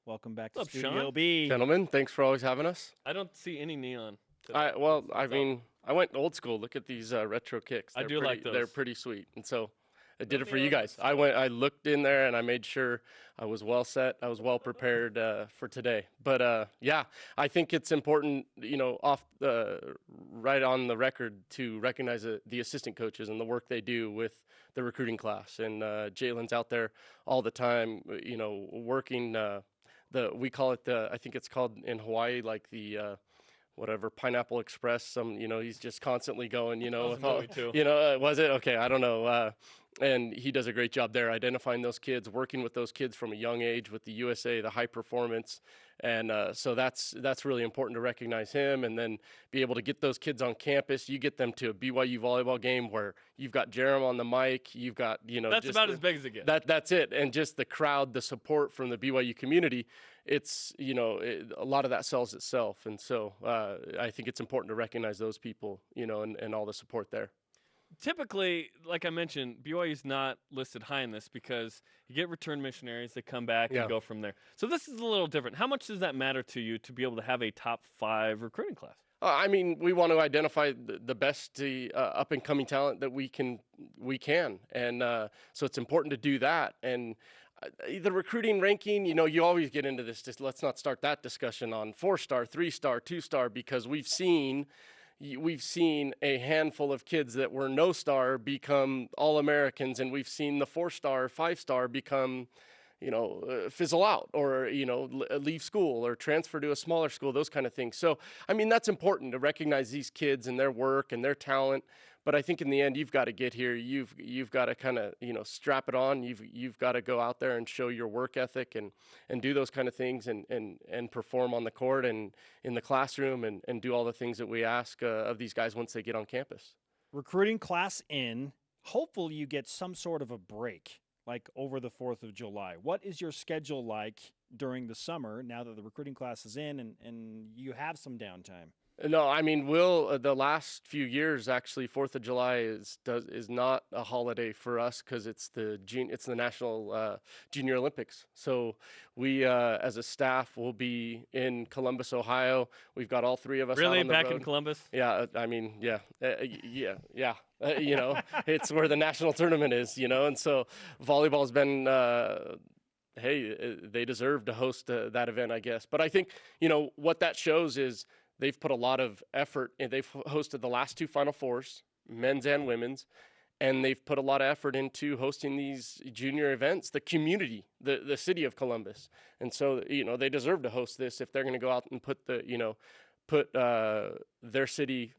Welcome back to What's up, Studio Shawn? B. Gentlemen, thanks for always having us. I don't see any neon. I went old school. Look at these retro kicks. I do like those. They're pretty sweet. And so I did No it for you neon, guys. but I looked in there and I made sure I was well set. I was well prepared for today. But yeah, I think it's important, right on the record to recognize the assistant coaches and the work they do with the recruiting class. And Jalen's out there all the time, working we call it I think it's called in Hawaii, like the whatever, Pineapple Express. He's just constantly going, with all, too. was it? Okay, I don't know. And he does a great job there, identifying those kids, working with those kids from a young age with the USA, the high performance. And so that's really important to recognize him and then be able to get those kids on campus. You get them to a BYU volleyball game where you've got Jerem on the mic, you've got, That's about as big as it gets. That's it. And just the crowd, the support from the BYU community, it's, a lot of that sells itself. And so I think it's important to recognize those people, and all the support there. Typically, like I mentioned, BYU is not listed high in this because you get return missionaries that come back and go from there. So this is a little different. How much does that matter to you to be able to have a top 5 recruiting class? We want to identify the best up-and-coming talent that we can. And so it's important to do that. And the recruiting ranking, you always get into this. Just let's not start that discussion on 4-star, 3-star, 2-star, because we've seen a handful of kids that were no star become All-Americans, and we've seen the 4-star, 5-star become, fizzle out or, leave school or transfer to a smaller school, those kind of things. So, that's important to recognize these kids and their work and their talent. But I think in the end, you've got to get here. You've got to kind of, strap it on. You've got to go out there and show your work ethic and do those kind of things and perform on the court and in the classroom and do all the things that we ask of these guys once they get on campus. Recruiting class in. Hopefully you get some sort of a break, like over the 4th of July. What is your schedule like during the summer now that the recruiting class is in and you have some downtime? No, the last few years, actually, 4th of July is not a holiday for us because it's the National Junior Olympics. So we, as a staff, will be in Columbus, Ohio. We've got all 3 of us really out on the back road. in Columbus. Yeah, it's where the national tournament is, and so volleyball's been. They deserve to host that event, I guess. But I think what that shows is. They've put a lot of effort, and they've hosted the last 2 Final Fours, men's and women's, and they've put a lot of effort into hosting these junior events, the community, the city of Columbus. And so, they deserve to host this if they're going to go out and put their city,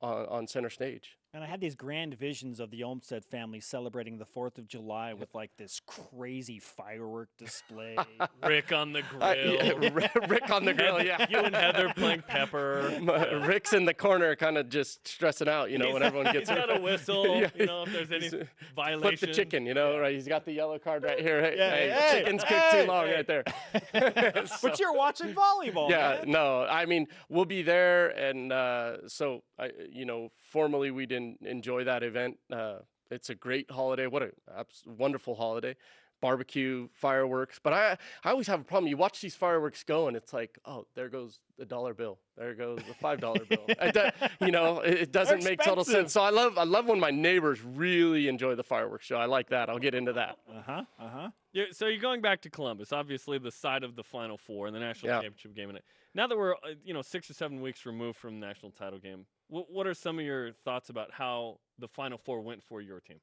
on center stage. And I had these grand visions of the Olmstead family celebrating the 4th of July with like this crazy firework display. Rick on the grill. Rick on the grill, yeah. You and Heather playing pepper. Rick's in the corner kind of just stressing out, when everyone gets He's got a whistle, if there's any violation. Flip the chicken, right? He's got the yellow card right here. Chicken's cooked too long right there. But you're watching volleyball, yeah, man. No, we'll be there. And formally we didn't enjoy that event. It's a great holiday. What a wonderful holiday. Barbecue, fireworks. But I always have a problem. You watch these fireworks go, and it's like, oh, there goes the $1 bill. There goes the $5 bill. It doesn't make total sense. So I love when my neighbors really enjoy the fireworks show. I like that. I'll get into that. So you're going back to Columbus, obviously the side of the Final Four and the national championship game in it. Now that we're 6 or 7 weeks removed from the national title game, what are some of your thoughts about how the Final Four went for your team?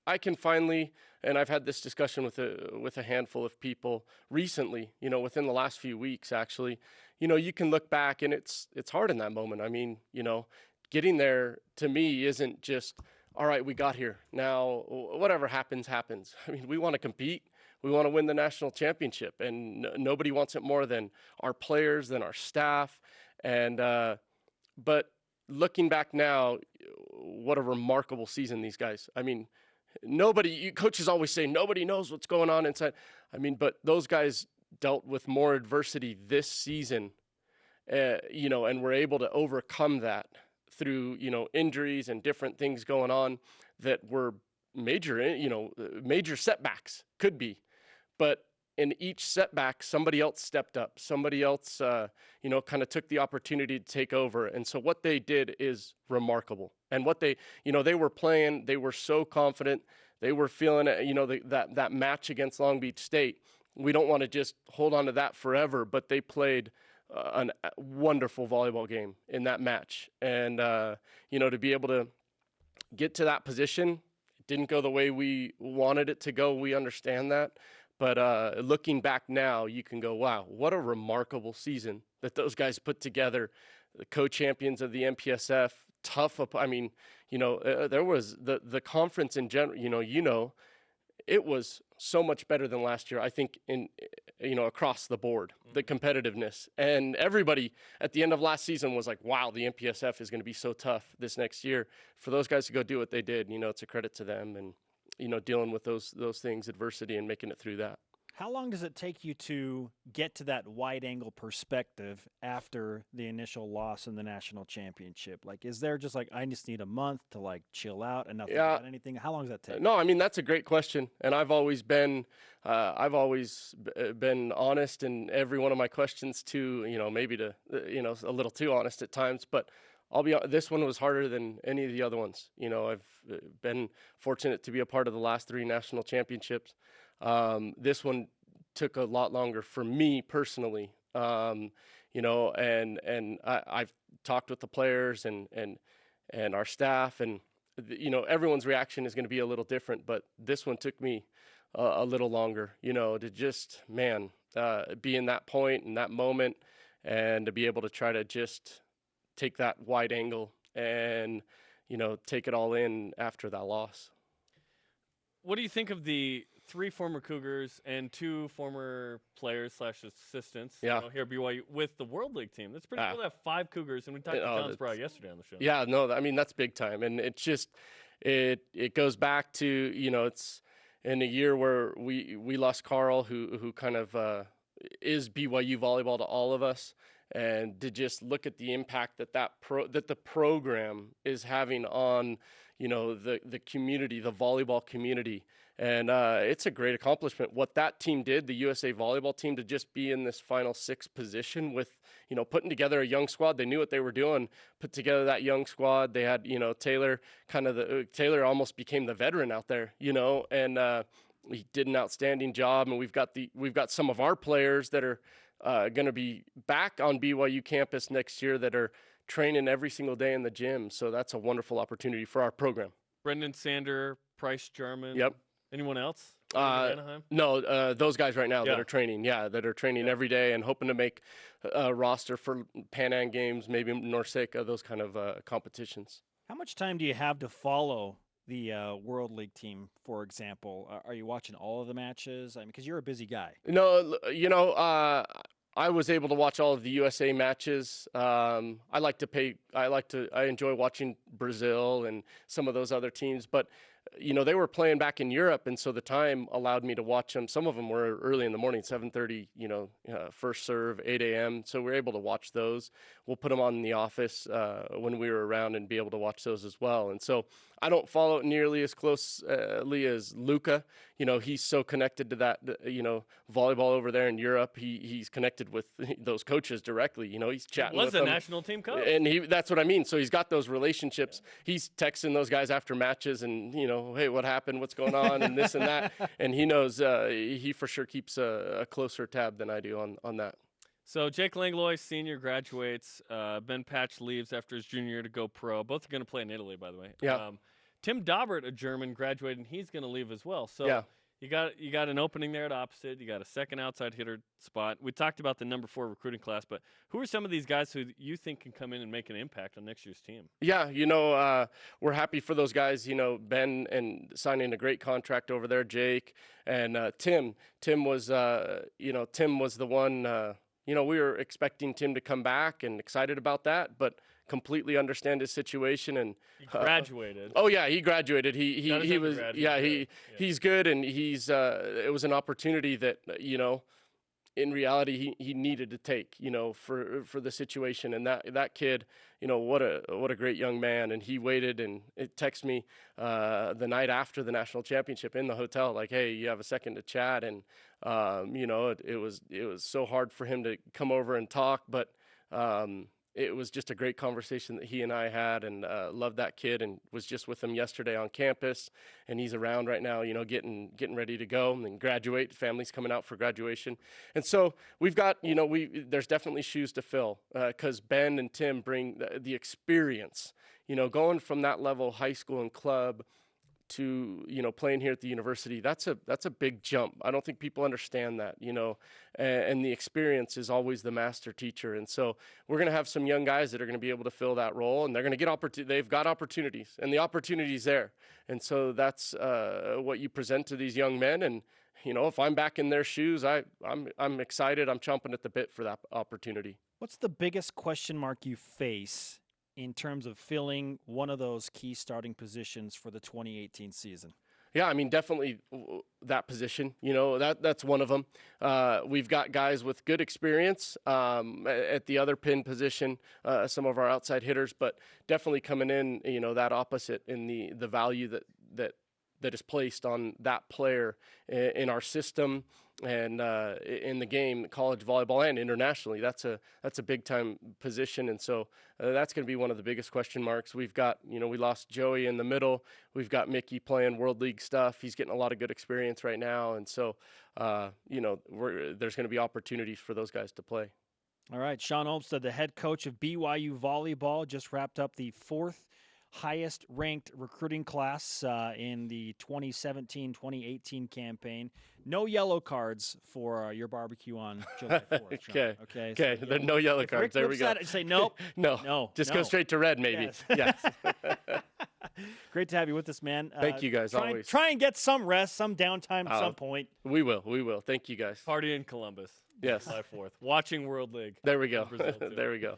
I can finally, and I've had this discussion with a handful of people recently, within the last few weeks, actually, you can look back and it's hard in that moment. Getting there to me isn't just, all right, we got here. Now, whatever happens, happens. We want to compete. We want to win the national championship, and nobody wants it more than our players, than our staff. And but looking back now, what a remarkable season these guys. Coaches always say nobody knows what's going on inside. But those guys dealt with more adversity this season, and were able to overcome that through, injuries and different things going on that were major setbacks, could be. But in each setback, somebody else stepped up. Somebody else, kind of took the opportunity to take over. And so what they did is remarkable. And what they were playing, they were so confident. They were feeling it, that match against Long Beach State. We don't want to just hold on to that forever, but they played a wonderful volleyball game in that match. And, to be able to get to that position, it didn't go the way we wanted it to go. We understand that. But looking back now, you can go, wow, what a remarkable season that those guys put together. The co-champions of the MPSF, tough. There was the conference in general, it was so much better than last year, I think, across the board, the competitiveness. And everybody at the end of last season was like, wow, the MPSF is going to be so tough this next year. For those guys to go do what they did, it's a credit to them. And dealing with those things, adversity, and making it through that. How long does it take you to get to that wide-angle perspective after the initial loss in the national championship? Like, is there just I just need a month to chill out and not think about anything? How long does that take? No, that's a great question, and I've always been honest in every one of my questions too. Maybe a little too honest at times, but this one was harder than any of the other ones. I've been fortunate to be a part of the last 3 national championships. This one took a lot longer for me personally. And I've talked with the players and our staff, and everyone's reaction is going to be a little different, but this one took me a little longer, to just, be in that point and that moment, and to be able to try to just take that wide angle and, take it all in after that loss. What do you think of the 3 former Cougars and 2 former players/assistants here at BYU with the World League team? That's pretty cool to have 5 Cougars, and we talked to John Sproul yesterday on the show. Yeah, no, that's big time. And it's just, it goes back to, it's in a year where we lost Carl, who kind of is BYU volleyball to all of us. And to just look at the impact that the program is having on, the community, the volleyball community. And it's a great accomplishment. What that team did, the USA Volleyball team, to just be in this final 6 position with, putting together a young squad. They knew what they were doing, put together that young squad. They had, Taylor, Taylor almost became the veteran out there, and he did an outstanding job. And we've got some of our players that are going to be back on BYU campus next year that are training every single day in the gym. So that's a wonderful opportunity for our program. Brendan Sander, Price Jarman. Yep. Anyone else? Anaheim? No, those guys right now that are training. Yeah, that are training every day and hoping to make a roster for Pan Am Games, maybe NORCECA, those kind of competitions. How much time do you have to follow the World League team, for example? Are you watching all of the matches? Because you're a busy guy. No, I was able to watch all of the USA matches. I enjoy watching Brazil and some of those other teams, but they were playing back in Europe, and so the time allowed me to watch them. Some of them were early in the morning, 7:30, first serve, 8 a.m. So we're able to watch those. We'll put them on in the office when we were around and be able to watch those as well. And so I don't follow it nearly as closely as Luca. He's so connected to that, volleyball over there in Europe. He's connected with those coaches directly. He's chatting with them. Was a national team coach. And that's what I mean. So he's got those relationships. He's texting those guys after matches and, hey, what happened? What's going on? And this and that. And he knows he for sure keeps a closer tab than I do on that. So Jake Langlois, senior, graduates. Ben Patch leaves after his junior year to go pro. Both are going to play in Italy, by the way. Yeah. Tim Daubert, a German, graduated, and he's going to leave as well. So you got an opening there at opposite. You got a second outside hitter spot. We talked about the number 4 recruiting class, but who are some of these guys who you think can come in and make an impact on next year's team? Yeah, we're happy for those guys. Ben and signing a great contract over there. Jake and Tim. Tim was the one. We were expecting Tim to come back and excited about that, but completely understand his situation. And he graduated. Oh yeah, he graduated. He was he's good, and he's it was an opportunity that in reality he needed to take, for the situation. And that kid, what a great young man. And he waited and it texted me the night after the national championship in the hotel, like, hey, you have a second to chat. And it was so hard for him to come over and talk, but it was just a great conversation that he and I had, and loved that kid, and was just with him yesterday on campus, and he's around right now, getting ready to go and graduate. Family's coming out for graduation. And so we've got, there's definitely shoes to fill, because Ben and Tim bring the experience, going from that level, high school and club, to playing here at the university. That's a big jump. I don't think people understand that, and the experience is always the master teacher. And so we're going to have some young guys that are going to be able to fill that role, and they're going to get they've got opportunities, and the opportunity's there. And so that's what you present to these young men. And if I'm back in their shoes, I'm excited. I'm chomping at the bit for that opportunity. What's the biggest question mark you face in terms of filling one of those key starting positions for the 2018 season? Yeah, I mean, definitely that position, that's one of them. We've got guys with good experience at the other pin position, some of our outside hitters, but definitely coming in, that opposite in the value that is placed on that player in our system and in the game, college volleyball and internationally. That's a big time position, and so that's going to be one of the biggest question marks. We've got, we lost Joey in the middle. We've got Mickey playing World League stuff. He's getting a lot of good experience right now, and so there's going to be opportunities for those guys to play. All right, Shawn Olmstead, the head coach of BYU Volleyball, just wrapped up the 4th highest ranked recruiting class in the 2017-2018 campaign. No yellow cards for your barbecue on July 4th. Okay. Okay. So there are no yellow cards. There we go. Say nope. No. Just go straight to red, maybe. Yes. Great to have you with us, man. Thank you, guys. Always try and get some rest, some downtime at some point. We will. Thank you, guys. Party in Columbus. Yes. July 4th. Watching World League. There we go. There we go.